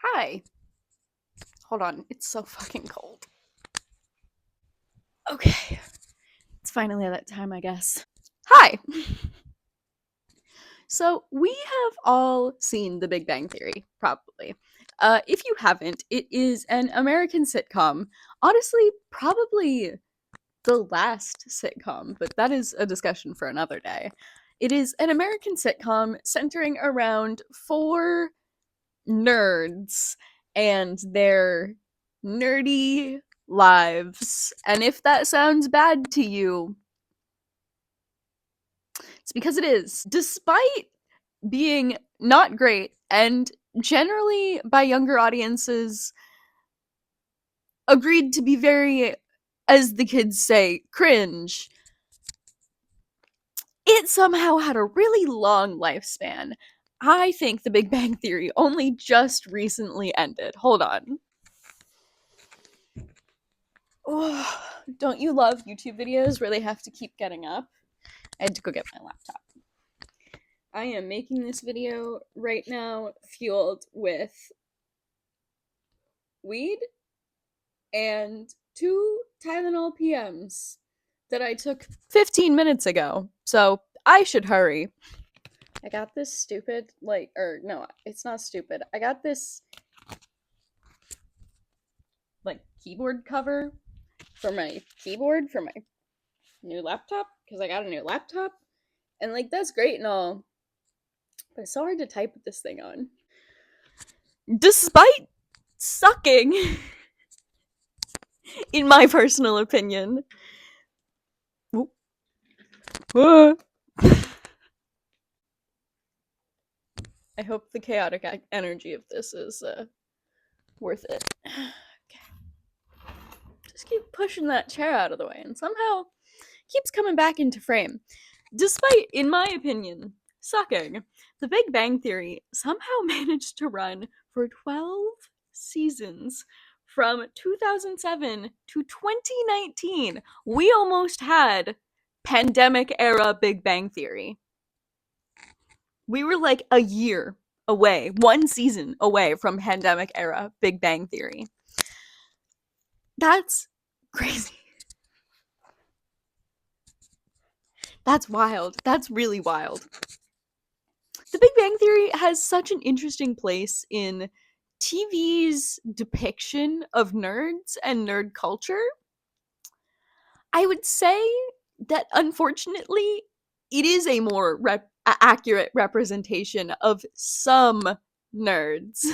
Hi. Hold on, it's so fucking cold. Okay, it's finally that time, I guess. Hi. So, we have all seen The Big Bang Theory, probably. If you haven't, it is an American sitcom. Honestly, probably the last sitcom, but that is a discussion for another day. It is an American sitcom centering around four nerds and their nerdy lives. And if that sounds bad to you, it's because it is. Despite being not great and generally by younger audiences agreed to be very, as the kids say, cringe, it somehow had a really long lifespan. I think The Big Bang Theory only just recently ended. Hold on. Oh, don't you love YouTube videos where they have to keep getting up? I had to go get my laptop. I am making this video right now fueled with weed and two Tylenol PMs that I took 15 minutes ago. So I should hurry. I got this stupid, no, it's not stupid. I got this, keyboard cover for my keyboard for my new laptop because I got a new laptop. And, that's great and all, but it's so hard to type with this thing on. Despite sucking, in my personal opinion. I hope the chaotic energy of this is worth it. Okay. Just keep pushing that chair out of the way, and somehow keeps coming back into frame. Despite, in my opinion, sucking, The Big Bang Theory somehow managed to run for 12 seasons from 2007 to 2019. We almost had pandemic era Big Bang Theory. We were like a year away, one season away from pandemic era Big Bang Theory. That's crazy. That's wild. That's really wild. The Big Bang Theory has such an interesting place in TV's depiction of nerds and nerd culture. I would say that unfortunately, it is a more accurate representation of some nerds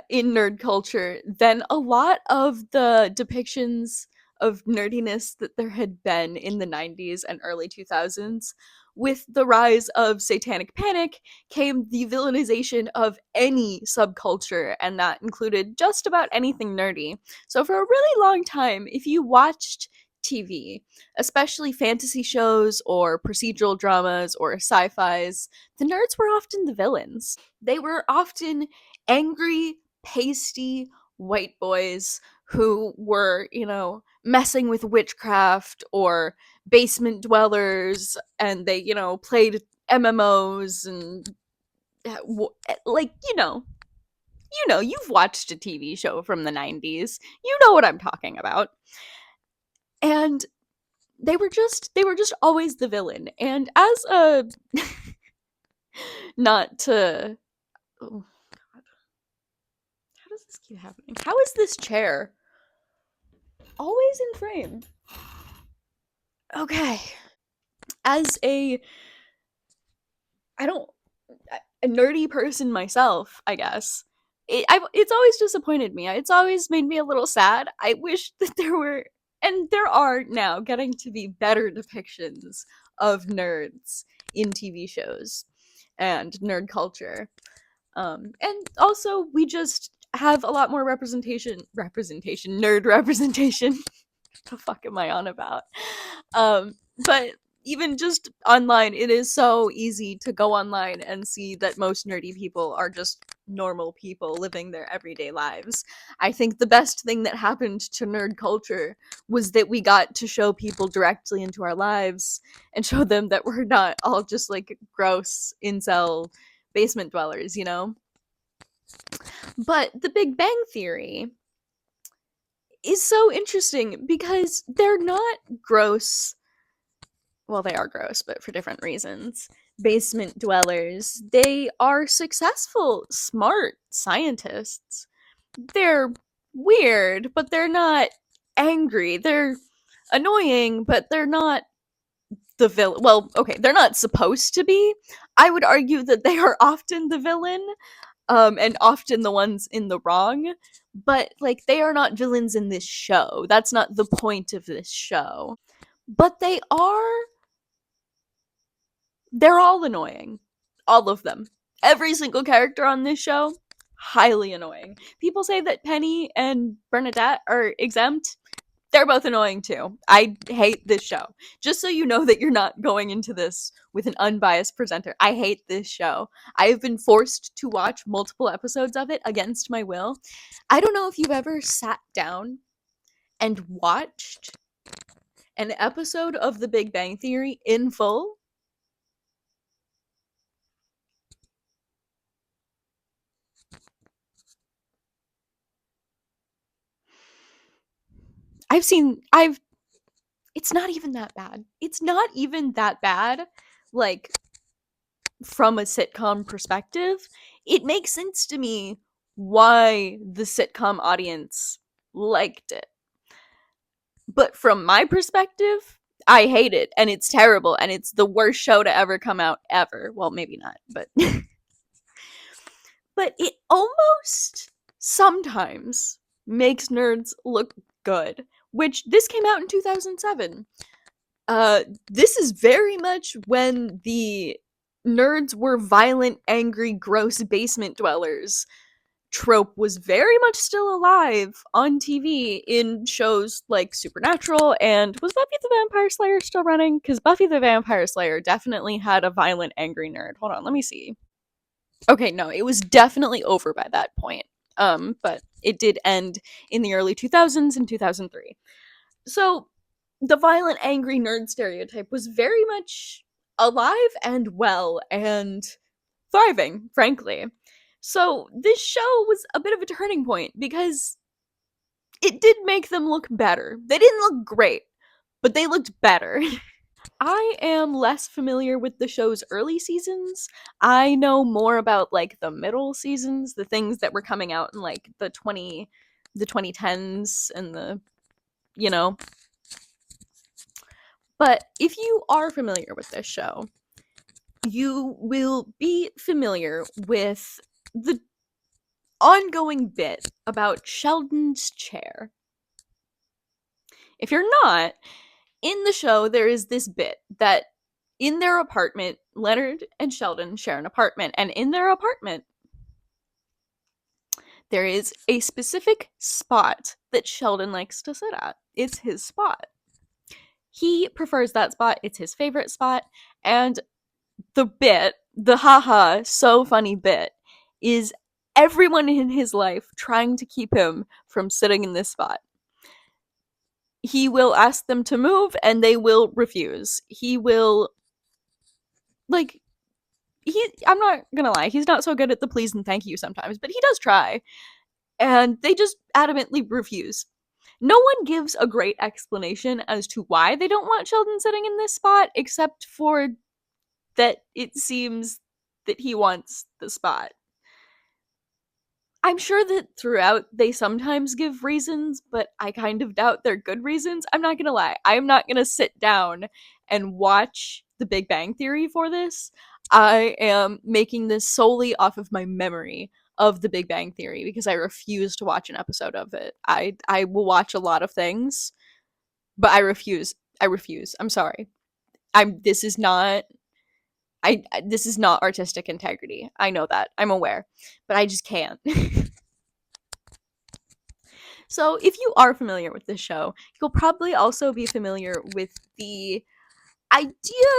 in nerd culture than a lot of the depictions of nerdiness that there had been in the 90s and early 2000s. With the rise of satanic panic came the villainization of any subculture, and that included just about anything nerdy. So, for a really long time, if you watched TV, especially fantasy shows or procedural dramas or sci fis, the nerds were often the villains. They were often angry, pasty white boys who were, messing with witchcraft or basement dwellers, and they, played MMOs and like, you've watched a TV show from the 90s. You know what I'm talking about. And they were just always the villain. And as a not to oh god. How does this keep happening? How is this chair always in frame? Okay. As I don't a nerdy person myself, I guess. It's always disappointed me. It's always made me a little sad. I wish that there were, and there are now, getting to be better depictions of nerds in TV shows and nerd culture. And also, we just have a lot more nerd representation. What the fuck am I on about? But even just online, it is so easy to go online and see that most nerdy people are just normal people living their everyday lives. I think the best thing that happened to nerd culture was that we got to show people directly into our lives and show them that we're not all just like gross incel basement dwellers, But The Big Bang Theory is so interesting because they're not gross. Well, they are gross, but for different reasons. Basement dwellers. They are successful, smart scientists. They're weird, but they're not angry. They're annoying, but they're not the villain. Well, okay, they're not supposed to be. I would argue that they are often the villain, and often the ones in the wrong. But like, they are not villains in this show. That's not the point of this show. But they are. They're all annoying, all of them. Every single character on this show, highly annoying. People say that Penny and Bernadette are exempt. They're both annoying too. I hate this show. Just so you know that you're not going into this with an unbiased presenter. I hate this show. I have been forced to watch multiple episodes of it against my will. I don't know if you've ever sat down and watched an episode of The Big Bang Theory in full. I've it's not even that bad. It's not even that bad. Like, from a sitcom perspective, it makes sense to me why the sitcom audience liked it. But from my perspective, I hate it and it's terrible and it's the worst show to ever come out ever. Well, maybe not, but but it almost sometimes makes nerds look good, which this came out in 2007. This is very much when the nerds were violent, angry, gross basement dwellers trope was very much still alive on TV in shows like Supernatural. And was Buffy the Vampire Slayer still running? Because Buffy the Vampire Slayer definitely had a violent, angry nerd. Hold on, let me see. Okay, no, it was definitely over by that point. But it did end in the early 2000s in 2003. So the violent, angry nerd stereotype was very much alive and well and thriving, frankly. So this show was a bit of a turning point because it did make them look better. They didn't look great, but they looked better. I am less familiar with the show's early seasons. I know more about like the middle seasons, the things that were coming out in like the 2010s and the, you know. But if you are familiar with this show, you will be familiar with the ongoing bit about Sheldon's chair. If you're not, in the show, there is this bit that in their apartment, Leonard and Sheldon share an apartment, and in their apartment, there is a specific spot that Sheldon likes to sit at. It's his spot. He prefers that spot, it's his favorite spot, and the bit, the haha, so funny bit, is everyone in his life trying to keep him from sitting in this spot. He will ask them to move and they will refuse. He will, like, I'm not gonna lie, he's not so good at the please and thank you sometimes, but he does try. And they just adamantly refuse. No one gives a great explanation as to why they don't want Sheldon sitting in this spot, except for that it seems that he wants the spot. I'm sure that throughout they sometimes give reasons, but I kind of doubt they're good reasons. I'm not gonna lie. I'm not gonna sit down and watch The Big Bang Theory for this. I am making this solely off of my memory of The Big Bang Theory because I refuse to watch an episode of it. I will watch a lot of things, but I refuse. I refuse. I'm sorry. This is not this is not artistic integrity. I know that. I'm aware. But I just can't. So, if you are familiar with this show, you'll probably also be familiar with the idea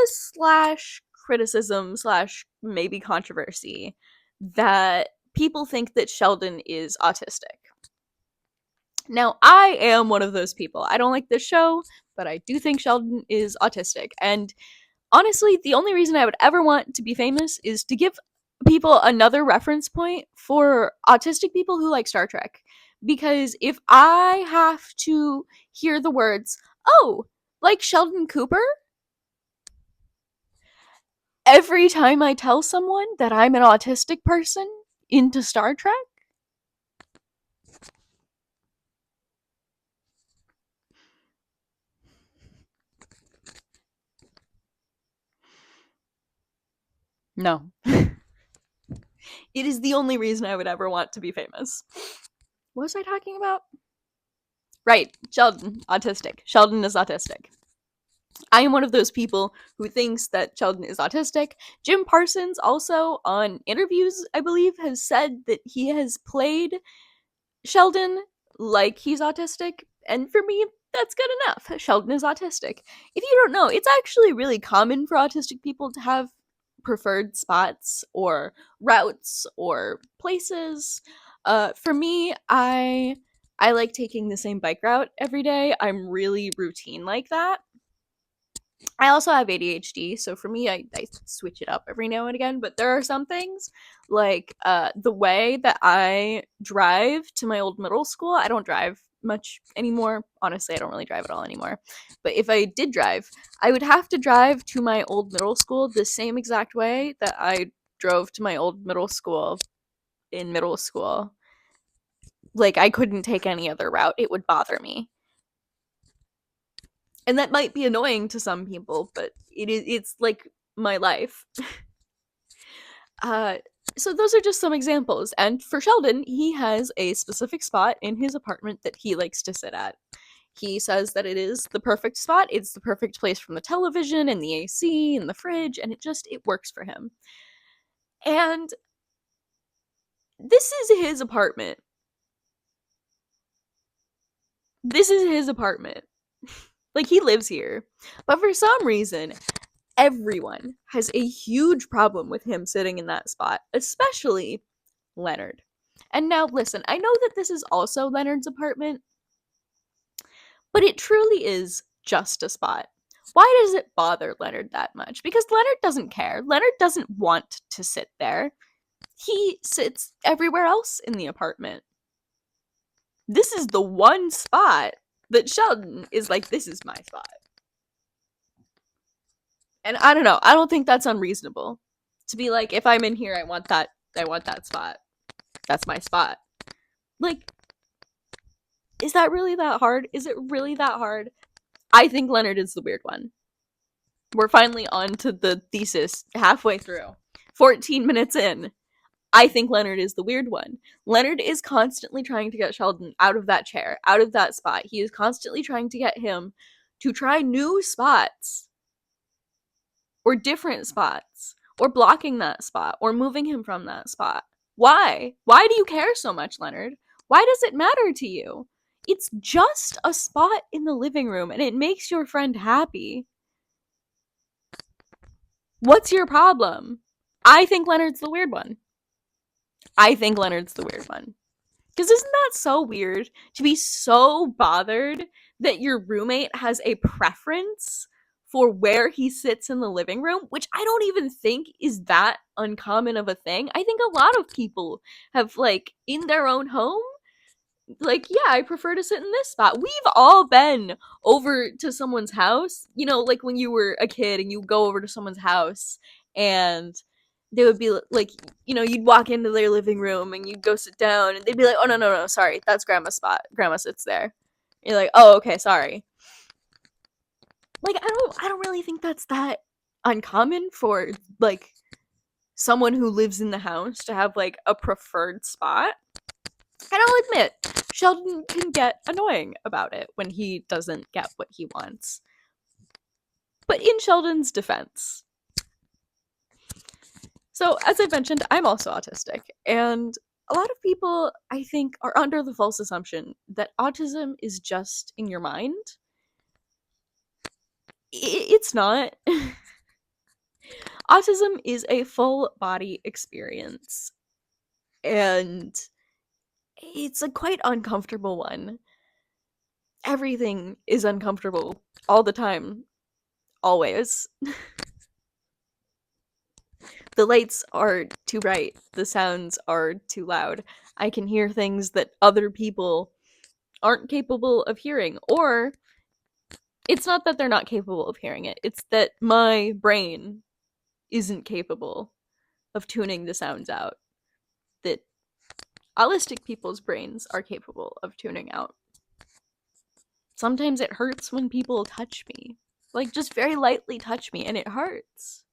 slash criticism slash maybe controversy that people think that Sheldon is autistic. Now, I am one of those people. I don't like this show, but I do think Sheldon is autistic. And honestly, the only reason I would ever want to be famous is to give people another reference point for autistic people who like Star Trek. Because if I have to hear the words, oh, like Sheldon Cooper, every time I tell someone that I'm an autistic person into Star Trek, no. It is the only reason I would ever want to be famous. What was I talking about? Right, Sheldon, autistic. Sheldon is autistic. I am one of those people who thinks that Sheldon is autistic. Jim Parsons also on interviews, I believe, has said that he has played Sheldon like he's autistic, and for me, that's good enough. Sheldon is autistic. If you don't know, it's actually really common for autistic people to have preferred spots or routes or places. For me, I like taking the same bike route every day. I'm really routine like that. I also have ADHD, so for me, I switch it up every now and again. But there are some things, like the way that I drive to my old middle school. I don't drive much anymore. Honestly, I don't really drive at all anymore. But if I did drive, I would have to drive to my old middle school the same exact way that I drove to my old middle school in middle school. Like, I couldn't take any other route, it would bother me. And that might be annoying to some people, but it's like my life. Uh, so those are just some examples. And for Sheldon, he has a specific spot in his apartment that he likes to sit at. He says that it is the perfect spot. It's the perfect place from the television and the AC and the fridge, and it works for him. And this is his apartment. This is his apartment. Like, he lives here. But for some reason, everyone has a huge problem with him sitting in that spot, especially Leonard. And now, listen, I know that this is also Leonard's apartment, but it truly is just a spot. Why does it bother Leonard that much? Because Leonard doesn't care. Leonard doesn't want to sit there. He sits everywhere else in the apartment. This is the one spot that Sheldon is like, this is my spot. And I don't know. I don't think that's unreasonable. To be like, if I'm in here, I want that spot. That's my spot. Like, is that really that hard? Is it really that hard? I think Leonard is the weird one. We're finally on to the thesis halfway through. 14 minutes in. I think Leonard is the weird one. Leonard is constantly trying to get Sheldon out of that chair, out of that spot. He is constantly trying to get him to try new spots or different spots or blocking that spot or moving him from that spot. Why? Why do you care so much, Leonard? Why does it matter to you? It's just a spot in the living room and it makes your friend happy. What's your problem? I think Leonard's the weird one. I think Leonard's the weird one. Because isn't that so weird to be so bothered that your roommate has a preference for where he sits in the living room, which I don't even think is that uncommon of a thing. I think a lot of people have, like, in their own home, like, yeah, I prefer to sit in this spot. We've all been over to someone's house, you know, like when you were a kid and you go over to someone's house and they would be like, you know, you'd walk into their living room and you'd go sit down and they'd be like, oh, no, no, no, sorry, that's grandma's spot. Grandma sits there. You're like, oh, okay, sorry. Like, I don't really think that's that uncommon for, like, someone who lives in the house to have, like, a preferred spot. And I'll admit, Sheldon can get annoying about it when he doesn't get what he wants. But in Sheldon's defense, so as I mentioned, I'm also autistic, and a lot of people, I think, are under the false assumption that autism is just in your mind. It's not. Autism is a full body experience, and it's a quite uncomfortable one. Everything is uncomfortable all the time, always. The lights are too bright. The sounds are too loud. I can hear things that other people aren't capable of hearing. Or it's not that they're not capable of hearing it, it's that my brain isn't capable of tuning the sounds out that autistic people's brains are capable of tuning out. Sometimes it hurts when people touch me. Like, just very lightly touch me, and it hurts.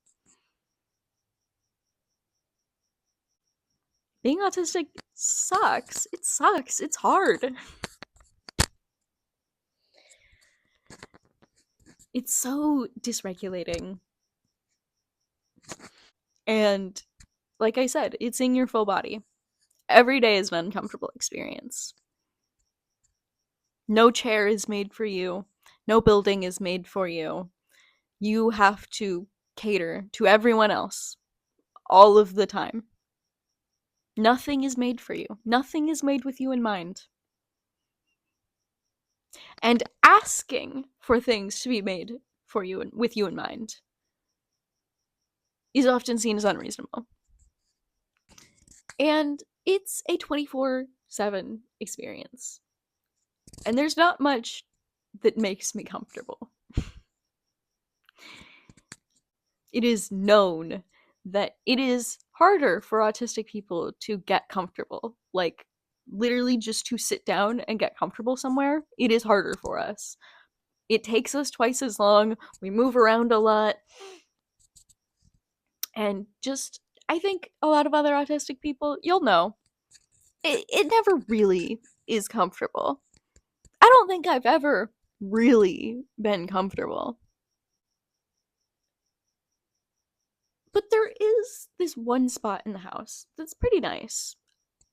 Being autistic sucks. It sucks. It's hard. It's so dysregulating. And like I said, it's in your full body. Every day is an uncomfortable experience. No chair is made for you. No building is made for you. You have to cater to everyone else all of the time. Nothing is made for you. Nothing is made with you in mind. And asking for things to be made for you with you in mind is often seen as unreasonable. And it's a 24/7 experience. And there's not much that makes me comfortable. It is known that it is harder for autistic people to get comfortable. Like, literally just to sit down and get comfortable somewhere, it is harder for us. It takes us twice as long. We move around a lot. And just, I think a lot of other autistic people, you'll know, it never really is comfortable. I don't think I've ever really been comfortable. But there is this one spot in the house that's pretty nice.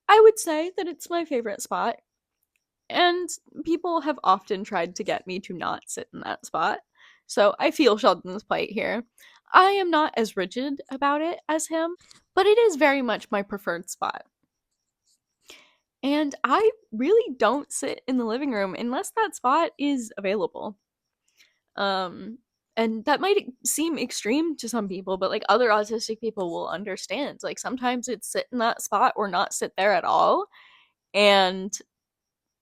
I would say that it's my favorite spot, and people have often tried to get me to not sit in that spot. So I feel Sheldon's plight here. I am not as rigid about it as him, but it is very much my preferred spot. And I really don't sit in the living room unless that spot is available. And that might seem extreme to some people, but like other autistic people will understand. Like sometimes it's sit in that spot or not sit there at all. And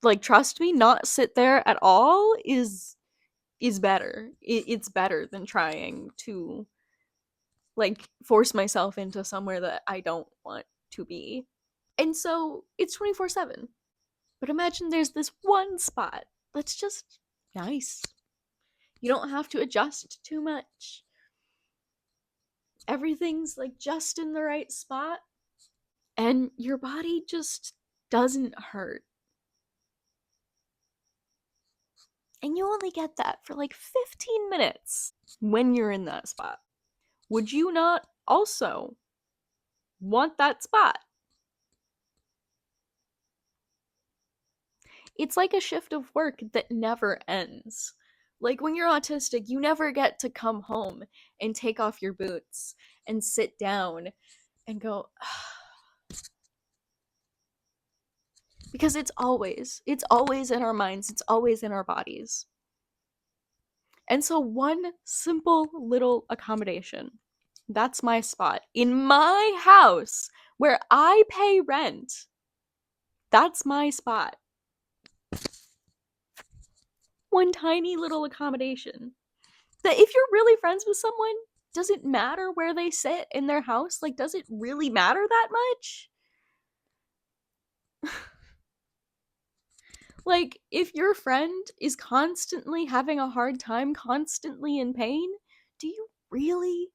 like trust me, not sit there at all is better. It's better than trying to like force myself into somewhere that I don't want to be. And so it's 24/7. But imagine there's this one spot that's just nice. You don't have to adjust too much. Everything's like just in the right spot. And your body just doesn't hurt. And you only get that for like 15 minutes when you're in that spot. Would you not also want that spot? It's like a shift of work that never ends. Like when you're autistic, you never get to come home and take off your boots and sit down and go, because it's always in our minds, it's always in our bodies. And so one simple little accommodation, that's my spot in my house where I pay rent. That's my spot. One tiny little accommodation that if you're really friends with someone, does it matter where they sit in their house? Like, does it really matter that much? Like, if your friend is constantly having a hard time, constantly in pain, do you really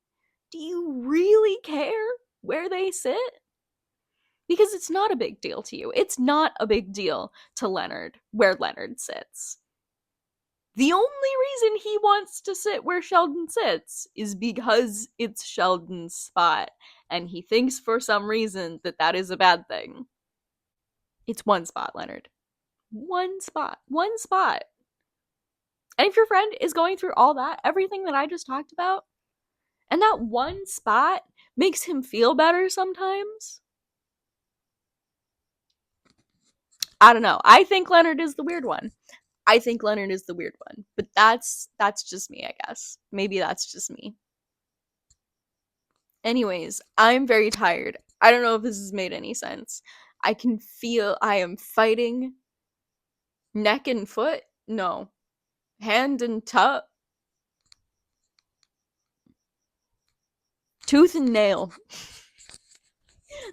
care where they sit? Because it's not a big deal to you. It's not a big deal to Leonard where Leonard sits. The only reason he wants to sit where Sheldon sits is because it's Sheldon's spot, and he thinks for some reason that that is a bad thing. It's one spot, Leonard. One spot. One spot. And if your friend is going through all that, everything that I just talked about, and that one spot makes him feel better sometimes, I don't know. I think Leonard is the weird one. But that's just me, I guess. Maybe that's just me. Anyways, I'm very tired. I don't know if this has made any sense. I can feel I am fighting neck and foot. No, hand and tooth and nail.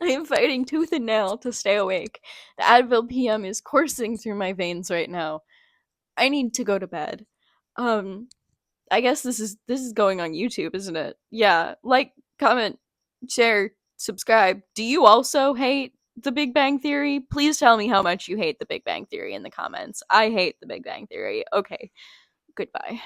I am fighting tooth and nail to stay awake. The Advil PM is coursing through my veins right now. I need to go to bed. Um, I guess this is going on YouTube, isn't it? Yeah. Like, comment, share, subscribe. Do you also hate the Big Bang Theory? Please tell me how much you hate the Big Bang Theory in the comments. I hate the Big Bang Theory. Okay. Goodbye.